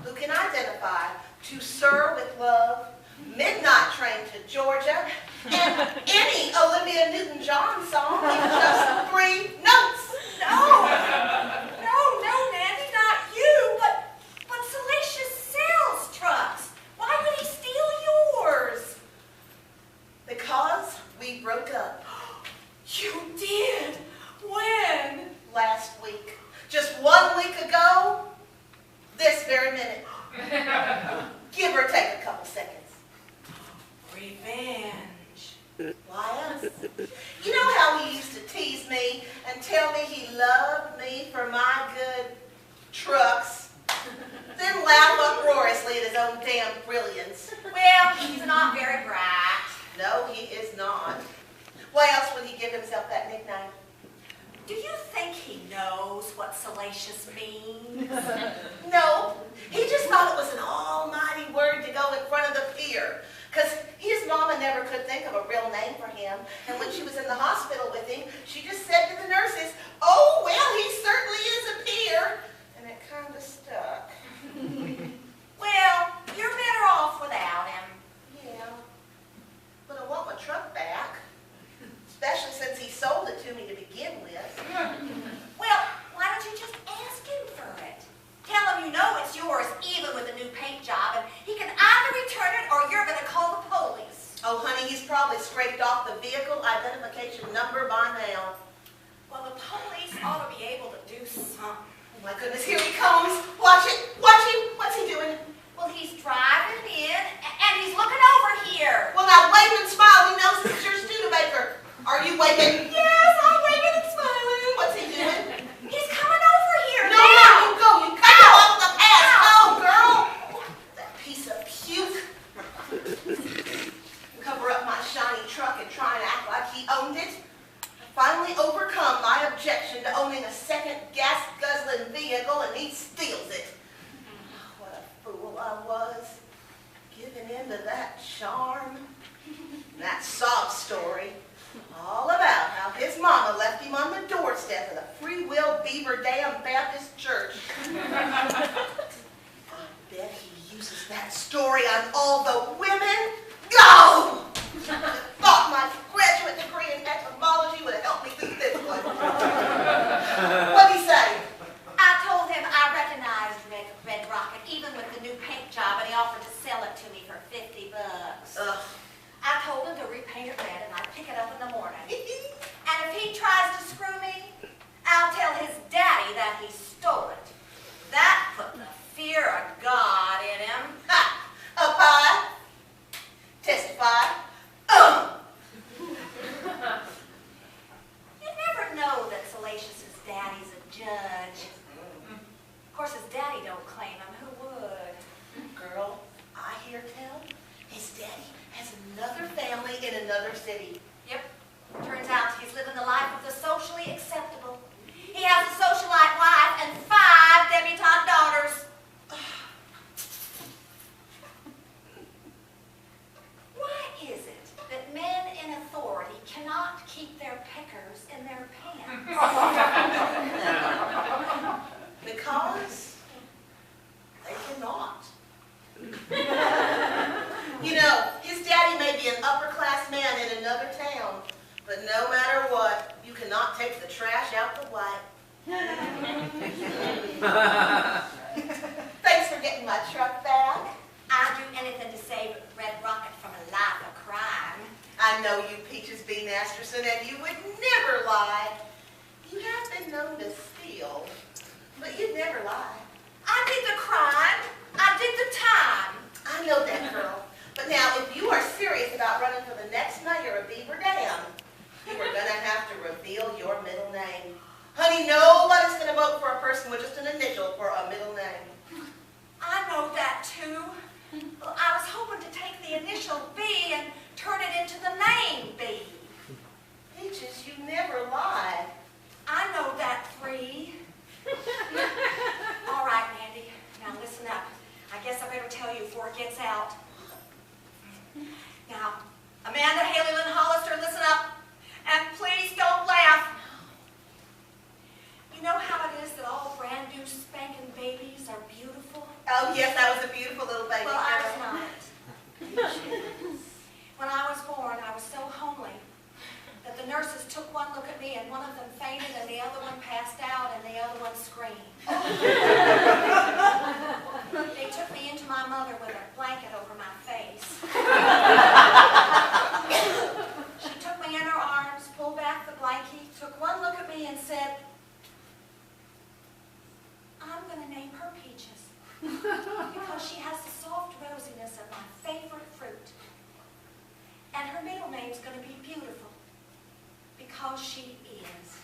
who can identify To Sir with Love, Midnight Train to Georgia, and any Olivia Newton-John song in just 3 notes. No, Nanny, not you, but Salacious sells trucks. Why would he steal yours? Because we broke up. You did? When? Last week. Just 1 week ago, this very minute. Give or take a couple seconds. Revenge. Why us? You know how he used to tease me and tell me he loved me for my good trucks, then laugh uproariously at his own damn brilliance. Well, he's not very bright. No, he is not. Why else would he give himself that nickname? Do you think he knows what salacious means? No, he just thought it was an almighty word to go in front of the pier. Because his mama never could think of a real name for him. And when she was in the hospital with him, she just said to the nurses, "Oh, well, he certainly is a peer." And it kind of stuck. Well, you're better off without him. Yeah, but I want my truck back. Especially since he sold it to me to begin with. Well, why don't you just ask him for it? Tell him you know it's yours, even with a new paint job, and he can either return it or you're going to call the police. Oh, honey, he's probably scraped off the vehicle identification number by now. Well, the police ought to be able to do something. Oh, my goodness, here he comes. Watch it. Watch him. What's he doing? Well, he's driving in, and he's looking over here. Well, now, wave and smile. He knows it's your Studebaker. Are you waving? Yes, I'm waving and smiling. What's he doing? He's coming over here No, now. you go. You cut him off the path. Oh, girl. That piece of puke. Cover up my shiny truck and try and act like he owned it. I finally overcome my objection to owning a second gas-guzzling vehicle, and he steals it. What a fool I was. Giving in to that charm. That sob story. All about how his mama left him on the doorstep of the Free Will Beaver Dam Baptist Church. I bet he uses that story on all the women. Go! I thought my graduate degree in etymology would have helped me through this one. What'd he say? I told him I recognized Red Rocket, even with the new paint job, and he offered to sell it to me for $50. Ugh. I told him to repaint it red, and I'd pick it up in the morning. And if he tries to screw me, I'll tell his daddy that he stole it. That put the fear of God in him. Ha! Up high. Testify. You never know that Salacious's daddy's a judge. Of course, his daddy don't claim him. Who would? Girl, I hear tell his daddy has another family in another city. Yep. Turns out he's living the life of the socially acceptable. He has a socialite wife and 5 debutante daughters. Why is it that men in authority cannot keep their peckers in their pants? Because they cannot. You know, his daddy may be an upper-class man in another town, but no matter what, you cannot take the trash out the white. Thanks for getting my truck back. I'd do anything to save Red Rocket from a life of crime. I know you, Peaches B. Masterson, and you would never lie. You have been known to steal, but you'd never lie. I did the crime. I did the time. I know that, girl. But now, if you are serious about running for the next mayor of Beaver Dam, you are going to have to reveal your middle name. Honey, nobody's going to vote for a person with just an initial for a middle name. I know that, too. Well, I was hoping to take the initial B and turn it into the name B. Peaches, you never lie. I know that, 3. All right, Mandy. Now listen up. I guess I better tell you before it gets out. Now, Amanda Haley Lynn Hollister, listen up. And please don't laugh. You know how it is that all brand new spanking babies are beautiful? Oh, yes, I was a beautiful little baby Well, I was girl. not. When I was born, I was so homely that the nurses took one look at me and one of them fainted and the other one passed out and the other one screamed. They took me into my mother with a blanket over my face. She took me in her arms, pulled back the blanket, took one look at me and said, "I'm going to name her Peaches because she has the soft rosiness of my favorite fruit. And her middle name's going to be Beautiful because she is."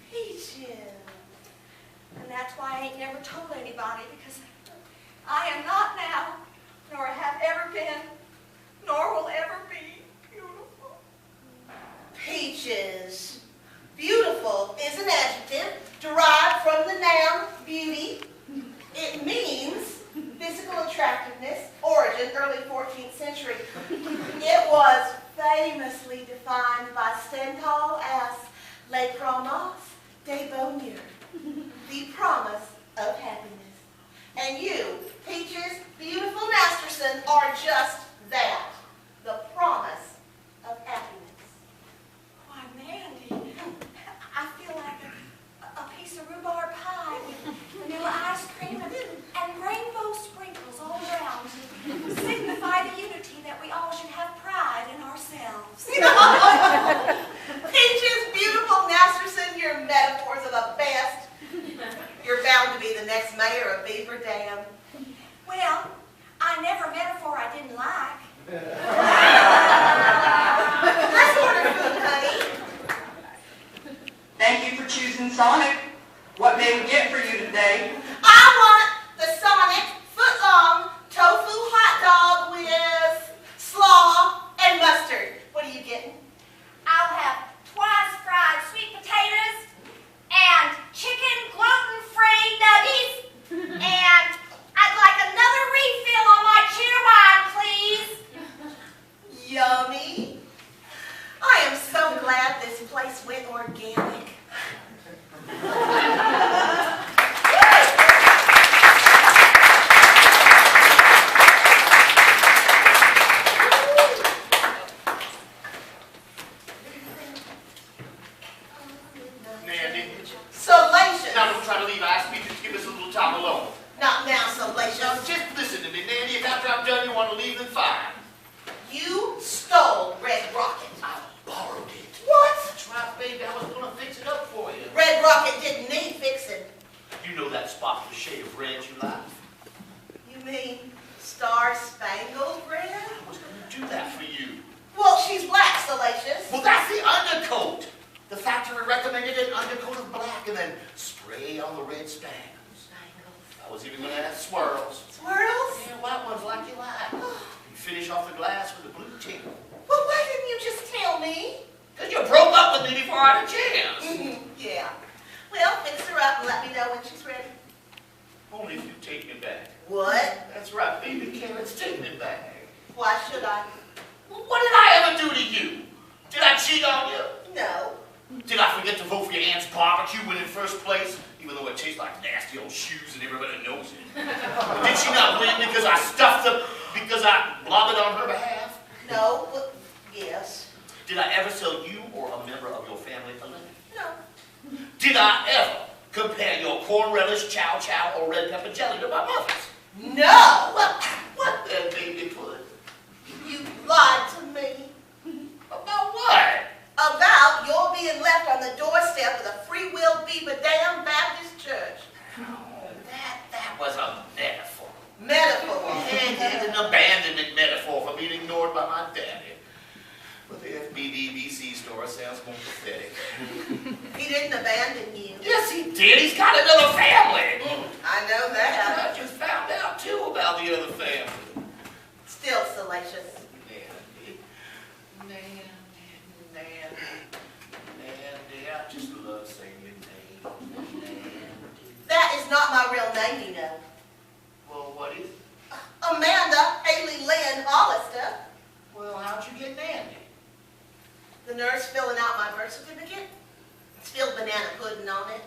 Peaches. And that's why I ain't never told anybody, because I am not now, nor have ever been, nor will ever be beautiful. Peaches. Beautiful is an adjective derived from the noun beauty. It means physical attractiveness, origin early 14th century. It was famously defined by Stendhal as les promesses de bonheur, the promise of happiness. And you, Peaches, beautiful Masterson, are just that, the promise of happiness. Why, Mandy, I feel like a piece of rhubarb pie with vanilla ice cream and rainbow sprinkles all around to signify the unity that we all should have pride in ourselves. Peaches, beautiful Masterson, your metaphors are the best. You're bound to be the next mayor of Beaver Dam. Well, I never metaphor I didn't like. Let's order food, honey. Thank you for choosing Sonic. What may we get for you today? I want the Sonic foot-long tofu hot dog with slaw and mustard. What are you getting? I'll have twice fried sweet potatoes and chicken gluten-free nuggies, and I'd like another refill on my cheer wine, please. Yummy. I am so glad this place went organic. Mandy, Salacious. now don't try to leave. I asked you to give us a little time alone. Not now, Now, Salacious. just listen to me, Mandy. If after I'm done you want to leave, then fine. You stole Red Rocket. I borrowed it. What? That's right, baby. I was going to fix it up for you. Red Rocket didn't need fixing. You know that spot with the shade of red you like? You mean Star-Spangled Red? I was going to do that for you. Well, she's black, Salacious. Well, that's the undercoat. The factory recommended an undercoat of black and then spray on the red spangles. I was even going to add swirls. Swirls? Yeah, white ones like you like. You finish off the glass with a blue tint. Well, why didn't you just tell me? Because you broke up with me before I had a chance. Yeah. Well, fix her up and let me know when she's ready. Only if you take me back. What? That's right, baby. Carrots, take me back. Why should I? Well, what did I ever do to you? Did I cheat on you? No. Did I forget to vote for your aunt's barbecue when in first place? Even though it tastes like nasty old shoes and everybody knows it. Did she not win because I stuffed them, because I blobbed on her behalf? No, but yes. Did I ever sell you or a member of your family a lemon? No. Did I ever compare your corn relish, chow chow, or red pepper jelly to my mother's? No! What then, baby put? You lied to me. About what? About your being left on the doorstep of the Free Will Beaver Dam Baptist Church. Oh, that was a metaphor. Metaphor. And an abandonment metaphor for being ignored by my daddy. But the FBDBC store sounds more pathetic. He didn't abandon you. Yes, he did. He's got another family. I know And that. I just found out, too, about the other family. Still salacious. Nandy, I just love saying your name. Nandy. That is not my real name, you know. Well, what is it? Amanda Haley Lynn Hollister. Well, how'd you get Nandy? The nurse filling out my birth certificate spilled banana pudding on it,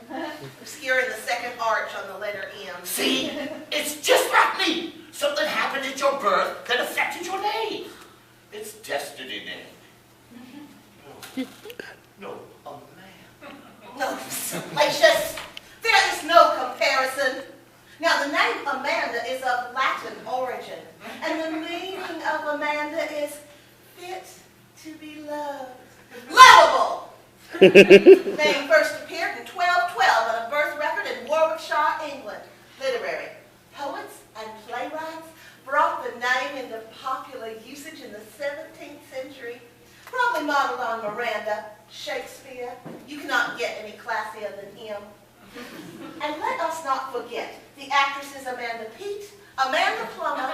obscuring the second arch on the letter M. See? It's just your birth that affected your name. It's destiny name. No, a man. No, Salacious. There is no comparison. Now, the name Amanda is of Latin origin, and the meaning of Amanda is fit to be loved. Lovable! Name first appeared in 1212 on a birth record in Warwickshire, England. Literary poets and playwrights brought the name into popular usage in the 17th century, probably modeled on Miranda, Shakespeare. You cannot get any classier than him. And let us not forget the actresses Amanda Peet, Amanda Plummer,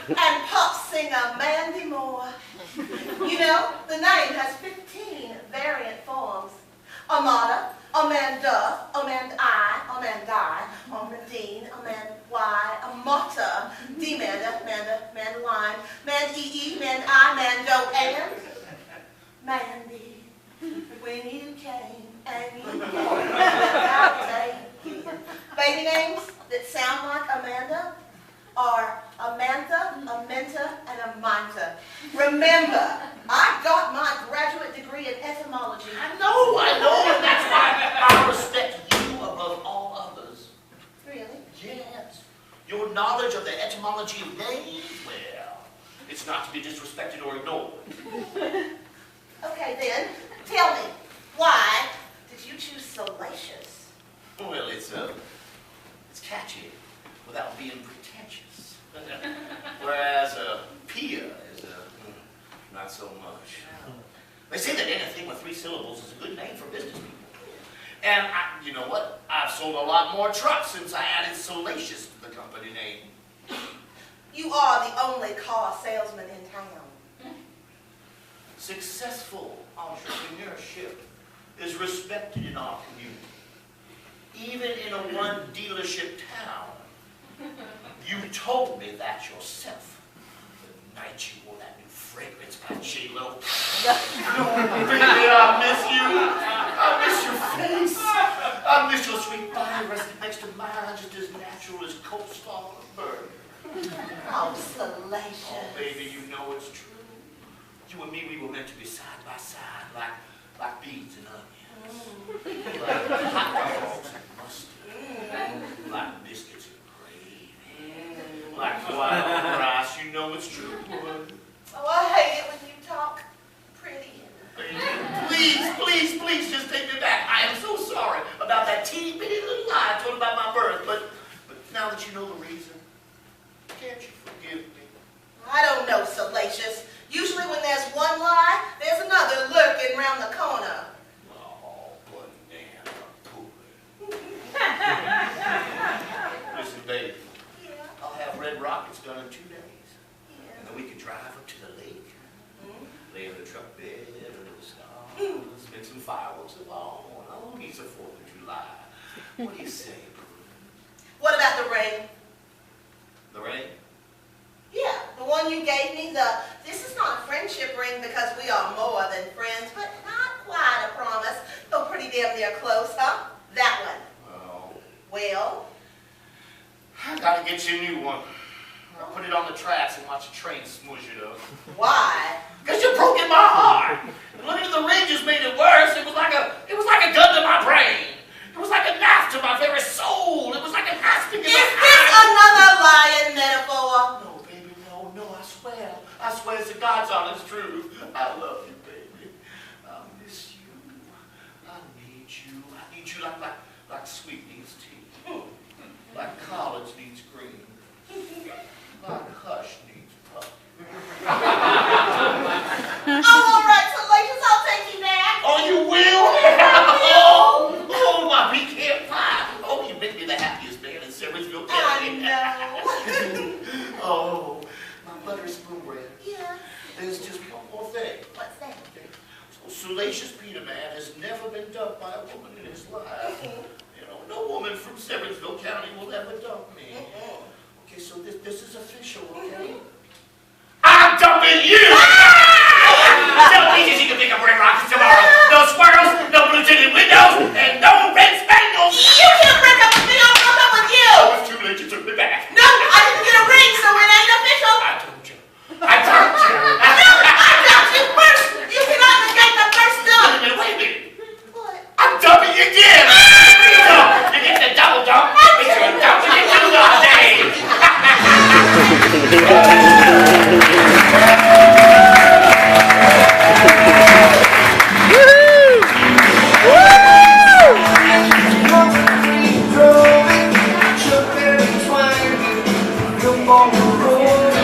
and pop singer Mandy Moore. You know, the name has 15 variant forms. Amada, Amanda, Amandi, Amandine, Amandy, Amata, Demanda, Amanda, Mandeline, Mandee, Mandi, Mando, and Mandy. When you came and you came, I'll take you. Baby names that sound like Amanda are Amantha, Amenta, and Amanta. Remember, I got my graduate degree in etymology. I know, and that's why I respect you above all others. Really? Yes. Your knowledge of the etymology of names, well, it's not to be disrespected or ignored. Okay then, tell me, why did you choose Salacious? Well, it's catchy without being pretentious. Whereas Pia is not so much. They say that anything with 3 syllables is a good name for business people. And you know what? I've sold a lot more trucks since I added Salacious to the company name. You are the only car salesman in town. Successful entrepreneurship is respected in our community. Even in a one-dealership town. You told me that yourself. The night you wore that new fragrance by J-Lo. Oh, baby, I miss you. I miss your face. I miss your sweet body resting next to mine, just as natural as co-star on a bird. Oh, Salacious. Oh, baby, you know it's true. You and me, we were meant to be side by side, like beans and onions. Like hot dogs and mustard. Like biscuits and gravy. Like wild rice, you know it's true. Oh, I hate it when you talk pretty. Please, just take me back. I am so sorry about that teeny bitty little lie I told about my birth, but now that you know the reason, can't you forgive me? I don't know, Salacious. Usually when there's one lie, there's another lurking round the corner. Oh, banana pudding. Listen, baby. Yeah. I'll have red rockets done in 2 days. Yeah. And then we can drive up to the lake, lay in the truck bed under the stars, make some fireworks along. Oh, it's the 4th of July. What do you say, Prudence? What about the ring? The rain? Yeah, the one you gave me, this is not a friendship ring because we are more than friends, but not quite a promise, though pretty damn near close, huh? That one. Oh. Well? I gotta get you a new one. I'll put it on the tracks and watch a train smoosh it up. Why? Because you broke in my heart. And looking at the ring just made it worse. It was like a gun to my brain. It was like a knife to my very soul. It was like an aspen in Is my this eye. another lying metaphor? No, baby, no, I swear. I swear it's the God's honest truth. I love you, baby. I miss you. I need you. I need you like sweet needs tea. Like college needs green. Like hush needs puff. Oh, all right, Salacious, I'll take you back. Oh, you will? oh, my pecan pie. Oh, you make me the happiest man in Summersville County. I know. Oh, my buttery spoon bread. Yeah. There's just one more thing. What's that? So, Salacious Peter Man has never been dumped by a woman in his life. You know, no woman from Summersville County will ever dump me. Okay, so this is official, okay? I'm dumping you! Tell me you can pick up red rockets tomorrow. No squirrels, no blue tinted windows, and no red spangles. You can't break up with me, I'll break up with you! Oh, it's too late, you took me back. No, I didn't get a ring, so it ain't official. I Oh,